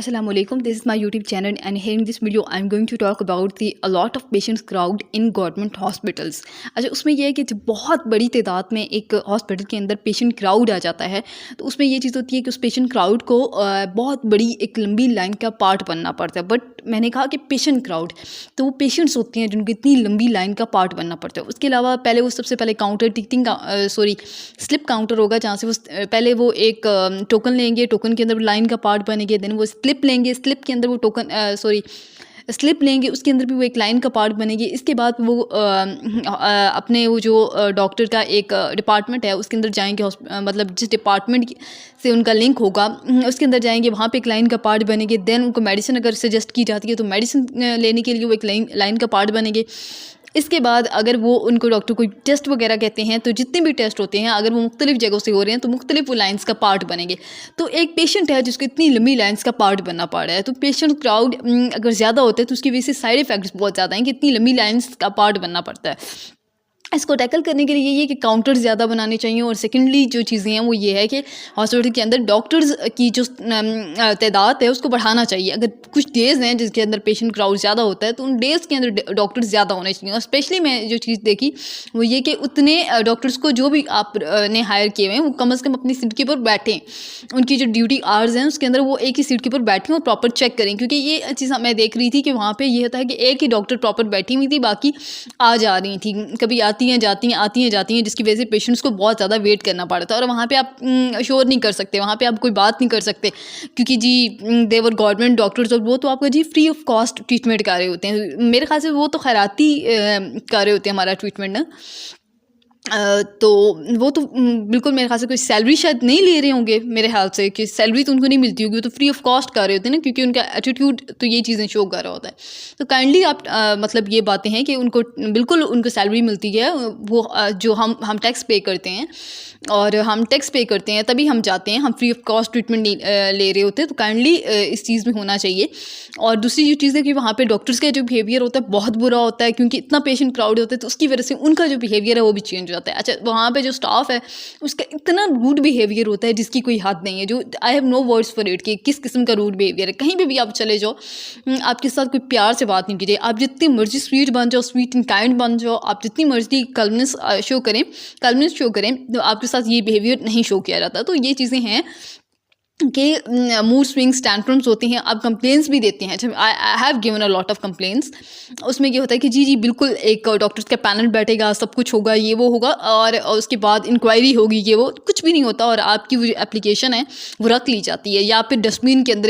Assalamualaikum. This is my YouTube channel, and here in this video I'm going to talk about a lot of patients crowd in government hospitals. अच्छा, उसमें यह है कि जब बहुत बड़ी तादाद में एक हॉस्पिटल के अंदर पेशेंट क्राउड आ जाता है तो उसमें ये चीज़ होती है कि उस पेशेंट क्राउड को बहुत बड़ी एक लंबी लाइन का पार्ट बनना पड़ता है। बट मैंने कहा कि पेशेंट क्राउड, तो वो पेशेंट्स होते हैं जिनको इतनी लंबी लाइन का पार्ट बनना पड़ता है। उसके अलावा पहले वो सबसे पहले काउंटर टिकटिंग स्लिप काउंटर होगा, जहाँ से वो पहले वो एक टोकन लेंगे, टोकन के अंदर लाइन का पार्ट बनेंगे, देन वो स्लिप लेंगे, स्लिप के अंदर वो स्लिप लेंगे, उसके अंदर भी वो एक लाइन का पार्ट बनेगी। इसके बाद वो अपने वो जो डॉक्टर का एक डिपार्टमेंट है उसके अंदर जाएंगे, मतलब जिस डिपार्टमेंट से उनका लिंक होगा उसके अंदर जाएंगे, वहाँ पे एक लाइन का पार्ट बनेंगे। देन उनको मेडिसिन अगर सजेस्ट की जाती है तो मेडिसिन लेने के लिए वो एक लाइन का पार्ट बनेंगे। इसके बाद अगर वो उनको डॉक्टर कोई टेस्ट वगैरह कहते हैं तो जितने भी टेस्ट होते हैं अगर वो मुख्तलिफ जगहों से हो रहे हैं तो मुख्तलिफ वो लाइन्स का पार्ट बनेंगे। तो एक पेशेंट है जिसको इतनी लंबी लाइन्स का पार्ट बनना पड़ रहा है, तो पेशेंट क्राउड अगर ज़्यादा होता है तो उसकी वजह से साइड इफ़ेक्ट्स बहुत ज़्यादा हैं कि इतनी लंबी लाइन्स का पार्ट बनना पड़ता है। इसको टैकल करने के लिए यही है कि काउंटर ज़्यादा बनाने चाहिए, और सेकेंडली जो चीज़ें हैं वो ये है कि हॉस्पिटल के अंदर डॉक्टर्स की जो तादाद है उसको बढ़ाना चाहिए। अगर कुछ डेज़ हैं जिसके अंदर पेशेंट क्राउड ज़्यादा होता है तो उन डेज़ के अंदर डॉक्टर्स ज़्यादा होने चाहिए। और स्पेशली मैं जो चीज़ देखी वो ये कि उतने डॉक्टर्स को जो भी आप ने हायर किए हुए हैं वो कम अज़ कम अपनी सीट के ऊपर बैठें, उनकी जो ड्यूटी आवर्स हैं उसके अंदर वो एक ही सीट के ऊपर बैठें और प्रॉपर चेक करें। क्योंकि ये चीज़ मैं देख रही थी कि वहाँ पर ये होता है कि एक ही डॉक्टर प्रॉपर बैठी हुई थी, बाकी आ जा रही थी, कभी आती हैं जाती हैं, जिसकी वजह से पेशेंट्स को बहुत ज़्यादा वेट करना पड़ता है। और वहाँ पे आप शोर नहीं कर सकते, वहाँ पे आप कोई बात नहीं कर सकते, क्योंकि जी देवर गवर्नमेंट डॉक्टर्स और वो तो आपका जी फ्री ऑफ कॉस्ट ट्रीटमेंट कर रहे होते हैं। मेरे ख्याल से वो तो खैराती कर रहे होते हैं हमारा ट्रीटमेंट ना। तो वो तो बिल्कुल मेरे ख्याल से कोई सैलरी शायद नहीं ले रहे होंगे, मेरे ख्याल से कि सैलरी तो उनको नहीं मिलती होगी, वो तो फ्री ऑफ कॉस्ट कर रहे होते हैं ना, क्योंकि उनका एटीट्यूड तो ये चीज़ें शो कर रहा होता है। तो काइंडली आप मतलब ये बातें हैं कि उनको बिल्कुल उनको सैलरी मिलती है, वो जो हम टैक्स पे करते हैं, और हम टैक्स पे करते हैं तभी हम जाते हैं, हम फ्री ऑफ कॉस्ट ट्रीटमेंट ले रहे होते हैं। तो काइंडली इस चीज़ में होना चाहिए। और दूसरी जो चीज़ है कि वहाँ पे डॉक्टर्स का जो बिहेवियर होता है बहुत बुरा होता है, क्योंकि इतना पेशेंट क्राउड होता है तो उसकी वजह से उनका जो बिहेवियर है वो भी चेंज हो जाता है। अच्छा, वहाँ पे जो स्टाफ है उसका इतना रूड बिहेवियर होता है जिसकी कोई हद नहीं है, जो I have no words for it कि किस किस्म का रूड बिहेवियर है। कहीं पे भी आप चले जाओ, आपके साथ कोई प्यार से बात नहीं कीजिए, आप जितनी मर्जी स्वीट बन जाओ, स्वीट एंड काइंड बन जाओ, आप जितनी मर्जी कलमनेस शो करें, तो आपके साथ ये बिहेवियर नहीं शो किया जाता। तो ये चीज़ें हैं कि मूड स्विंग्स, टैंट्रम्स होते हैं। आप कंप्लेंट्स भी देते हैं। I have given a lot of complaints. उसमें ये होता है कि जी बिल्कुल एक डॉक्टर्स का पैनल बैठेगा, सब कुछ होगा, ये वो होगा, और उसके बाद इंक्वायरी होगी, ये वो कुछ भी नहीं होता, और आपकी वो जो एप्लीकेशन है वो रख ली जाती है या फिर डस्टबिन के अंदर